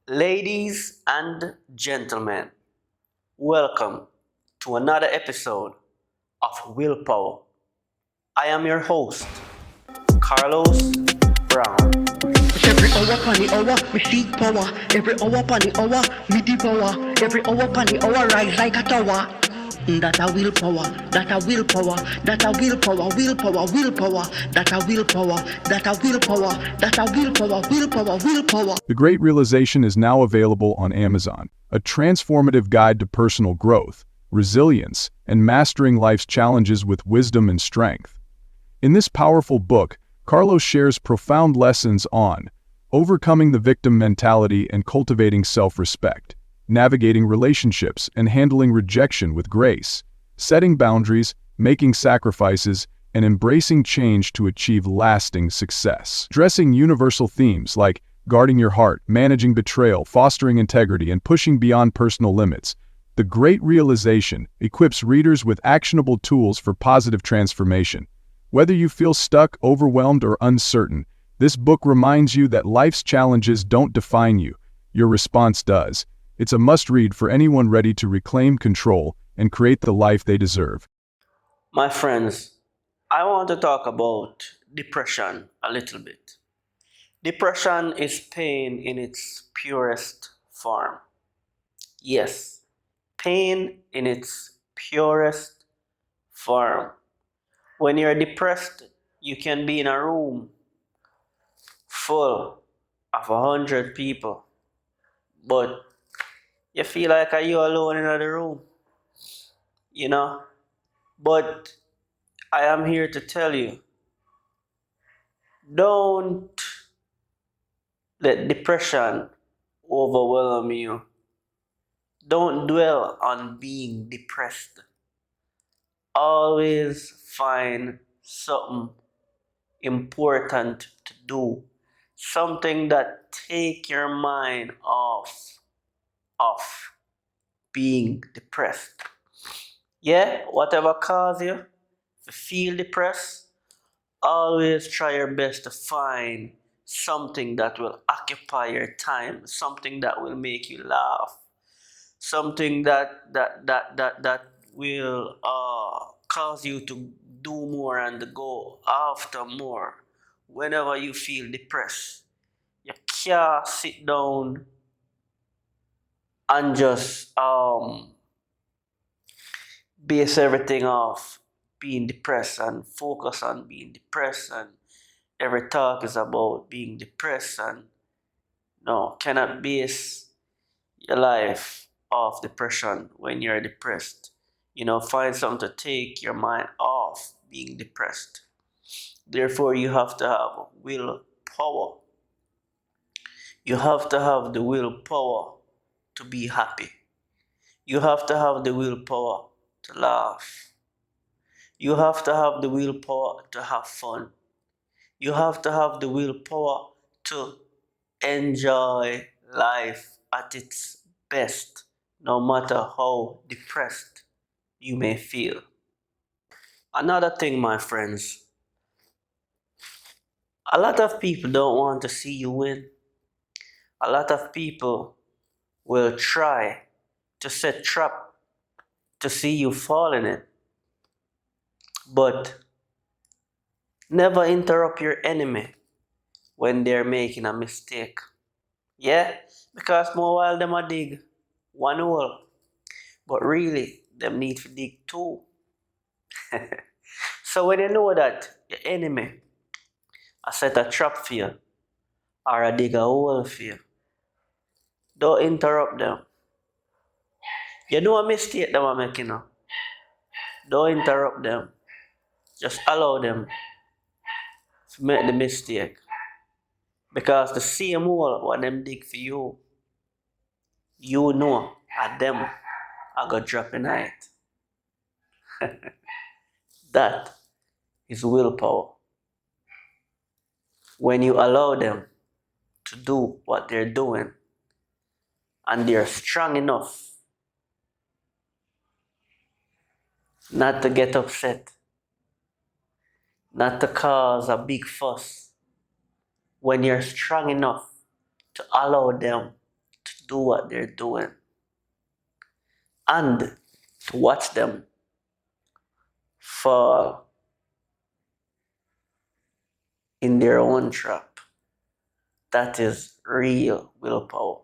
Ladies and gentlemen, welcome to another episode of Willpower. I am your host, Carlos Brown. Every hour upon the hour, me seek power. Every hour upon the hour, me devour. Every hour upon the hour, rise like a tower. That a willpower, that a willpower, that a willpower, willpower. That a willpower, that a willpower, that a willpower. The Great Realization is now available on Amazon, a transformative guide to personal growth, resilience, and mastering life's challenges with wisdom and strength. In this powerful book, Carlos shares profound lessons on overcoming the victim mentality and cultivating self-respect, navigating relationships and handling rejection with grace, setting boundaries, making sacrifices, and embracing change to achieve lasting success. Addressing universal themes like guarding your heart, managing betrayal, fostering integrity, and pushing beyond personal limits, The Great Realization equips readers with actionable tools for positive transformation. Whether you feel stuck, overwhelmed, or uncertain, this book reminds you that life's challenges don't define you. Your response does. It's a must-read for anyone ready to reclaim control and create the life they deserve. My friends, I want to talk about depression a little bit. Depression is pain in its purest form. Yes, pain in its purest form. When you're depressed, you can be in a room full of 100 people, but you feel like you're alone in the room, you know? But I am here to tell you, don't let depression overwhelm you. Don't dwell on being depressed. Always find something important to do. Something that take your mind off of being depressed. Yeah, whatever cause you to feel depressed, always try your best to find something that will occupy your time, something that will make you laugh, something that will cause you to do more and to go after more. Whenever you feel depressed, you can't sit down and just base everything off being depressed and focus on being depressed, and every talk is about being depressed, and no, cannot base your life off depression when you're depressed. Find something to take your mind off being depressed. Therefore, you have to have willpower. You have to have the willpower to be happy. You have to have the willpower to laugh. You have to have the willpower to have fun. You have to have the willpower to enjoy life at its best, no matter how depressed you may feel. Another thing, my friends, a lot of people don't want to see you win. A lot of people will try to set trap to see you fall in it. But never interrupt your enemy when they're making a mistake. Yeah? Because more while them a dig one hole, but really them need to dig two. So when you know that your enemy a set a trap for you or a dig a hole for you, don't interrupt them. You know a mistake them are making now. Don't interrupt them. Just allow them to make the mistake. Because the same hole what them dig for you, you know at them are gonna drop in it. That is willpower. When you allow them to do what they're doing and they're strong enough not to get upset, not to cause a big fuss, when you're strong enough to allow them to do what they're doing and to watch them fall in their own trap. That is real willpower.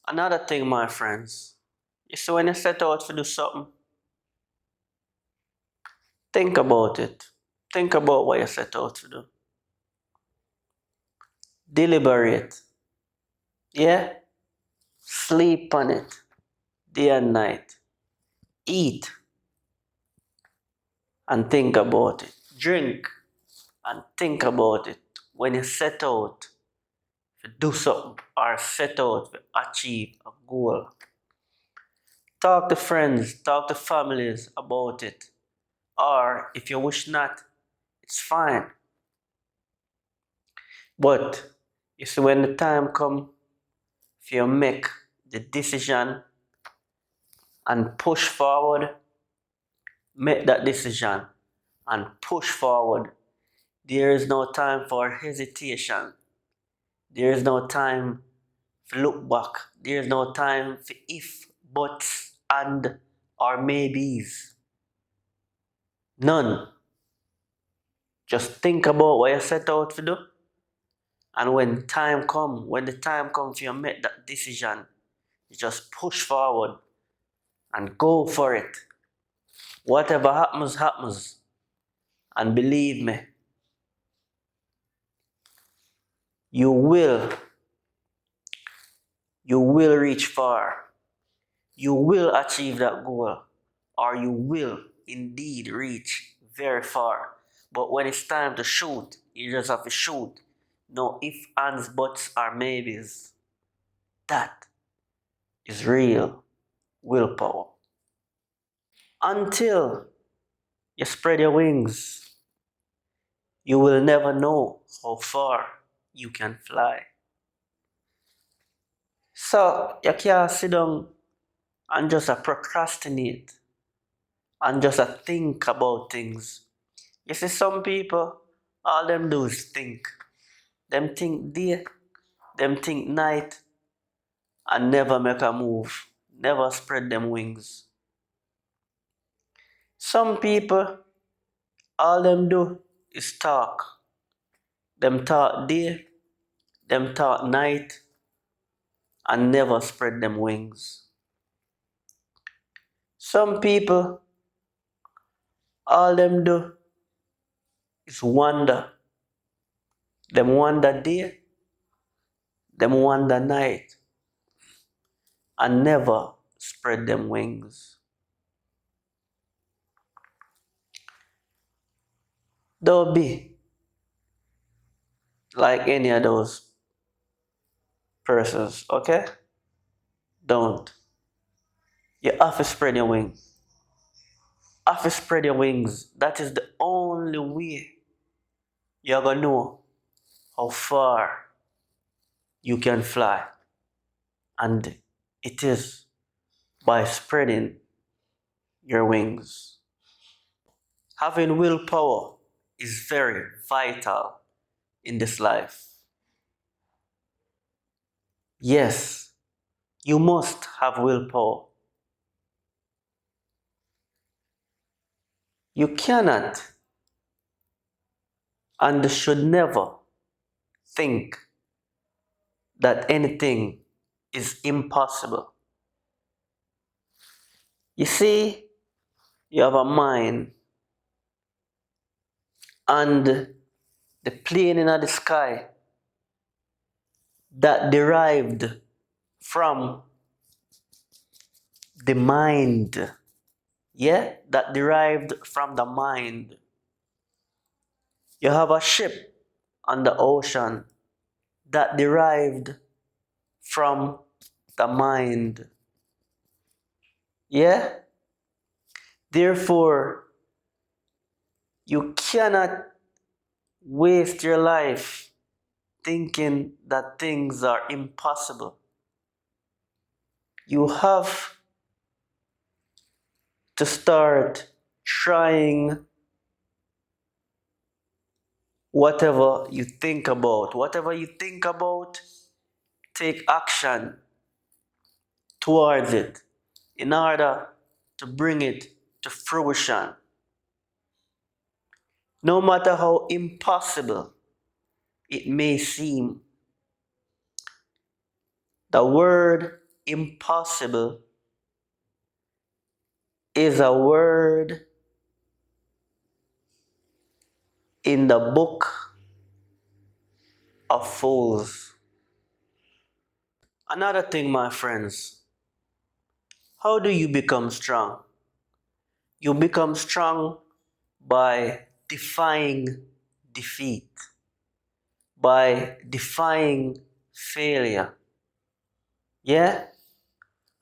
Another thing, my friends, you see, when you set out to do something, think about it. Think about what you set out to do. Deliberate. Yeah? Sleep on it day and night. Eat and think about it. Drink and think about it when you set out to do something or set out to achieve a goal. Talk to friends, talk to families about it. Or if you wish not, it's fine. But you see, when the time comes, if you make the decision and push forward, make that decision and push forward. There is no time for hesitation. There is no time to look back. There is no time for if, buts, and, or maybes. None. Just think about what you set out to do. And when the time comes for you make that decision, you just push forward and go for it. Whatever happens, happens. And believe me, you will reach far. You will achieve that goal, or you will indeed reach very far. But when it's time to shoot, you just have to shoot. No ifs, ands, buts, or maybes. That is real willpower. Until you spread your wings, you will never know how far you can fly. So you can't sit down and just procrastinate and just think about things. You see, some people, all them do is think. Them think day, them think night, and never make a move, never spread them wings. Some people, all them do is talk. Them talk day, them talk night, and never spread them wings. Some people, all them do is wonder. Them wonder day, them wonder night, and never spread them wings. Don't be like any of those persons, okay? Don't. You have to spread your wings. Have to spread your wings. That is the only way you're gonna know how far you can fly. And it is by spreading your wings. Having willpower is very vital in this life. Yes, you must have willpower. You cannot and should never think that anything is impossible. You see, you have a mind, and the plane in the sky that derived from the mind. Yeah, that derived from the mind. You have a ship on the ocean that derived from the mind. Yeah? Therefore, you cannot waste your life thinking that things are impossible. You have to start trying whatever you think about. Whatever you think about, take action towards it in order to bring it to fruition. No matter how impossible it may seem, the word impossible is a word in the book of fools. Another thing, my friends, how do you become strong? You become strong by defying defeat, by defying failure. Yeah?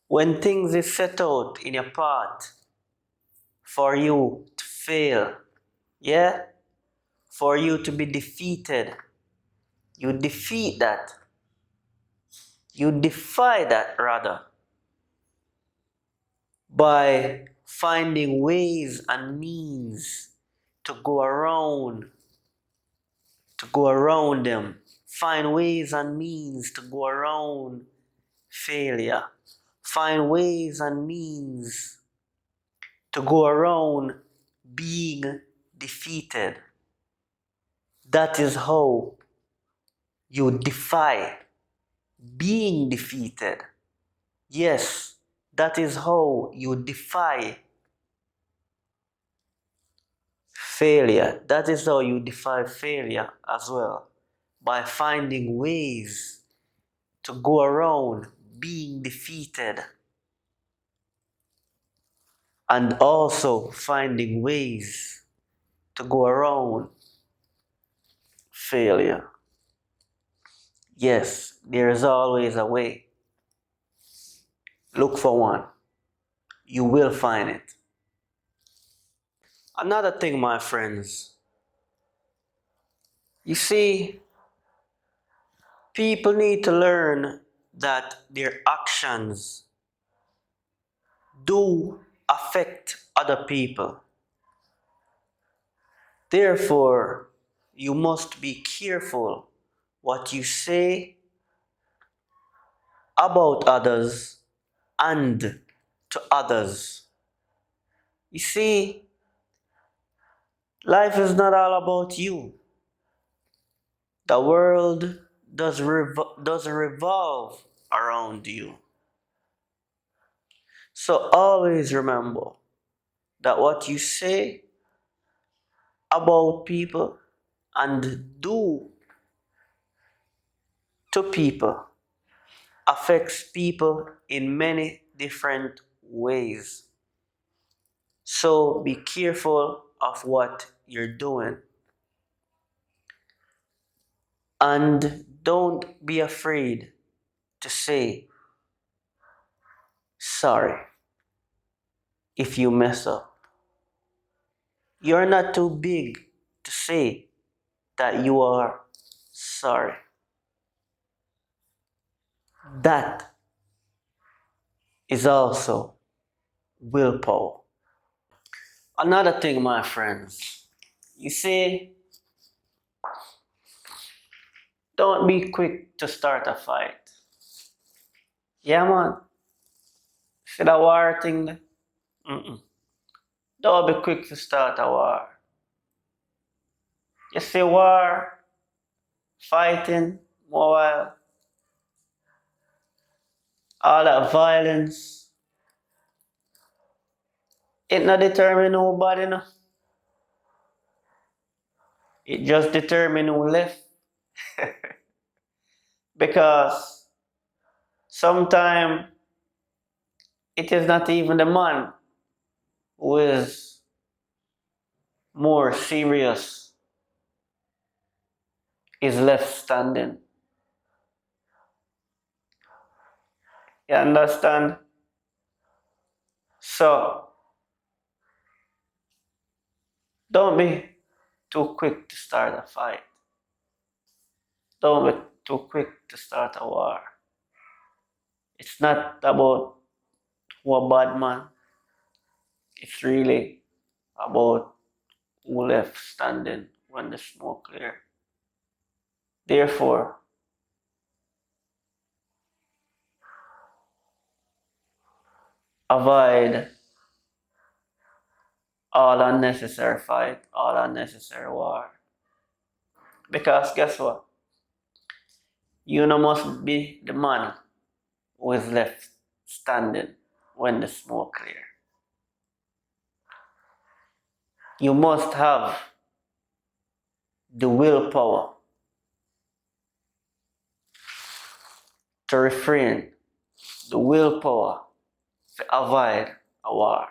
When things is set out in your path for you to fail, yeah? For you to be defeated, you defeat that. You defy that rather by finding ways and means to go around them. Find ways and means to go around failure. Find ways and means to go around being defeated. That is how you defy being defeated. Yes, that is how you defy failure. That is how you defy failure as well. By finding ways to go around being defeated and also finding ways to go around failure. Yes, there is always a way. Look for one. You will find it. Another thing, my friends, you see, people need to learn that their actions do affect other people. Therefore, you must be careful what you say about others and to others. You see, life is not all about you. The world does revolve around you. So always remember that what you say about people and do to people affects people in many different ways. So be careful of what you're doing. And don't be afraid to say sorry if you mess up. You're not too big to say that you are sorry. That is also willpower. Another thing, my friends, you see, don't be quick to start a fight. Yeah, man. See that war thing? Mm-mm. Don't be quick to start a war. You see war, fighting, mobile, all that violence, it not determine nobody, no. It just determine who left. Because sometimes it is not even the man who is more serious is left standing. You understand? So don't be too quick to start a fight. Don't be too quick to start a war. It's not about who a bad man. It's really about who left standing when the smoke cleared. Therefore, avoid all unnecessary fight, all unnecessary war. Because guess what? You no must be the man who is left standing when the smoke clear. You must have the willpower to refrain, the willpower to avoid a war.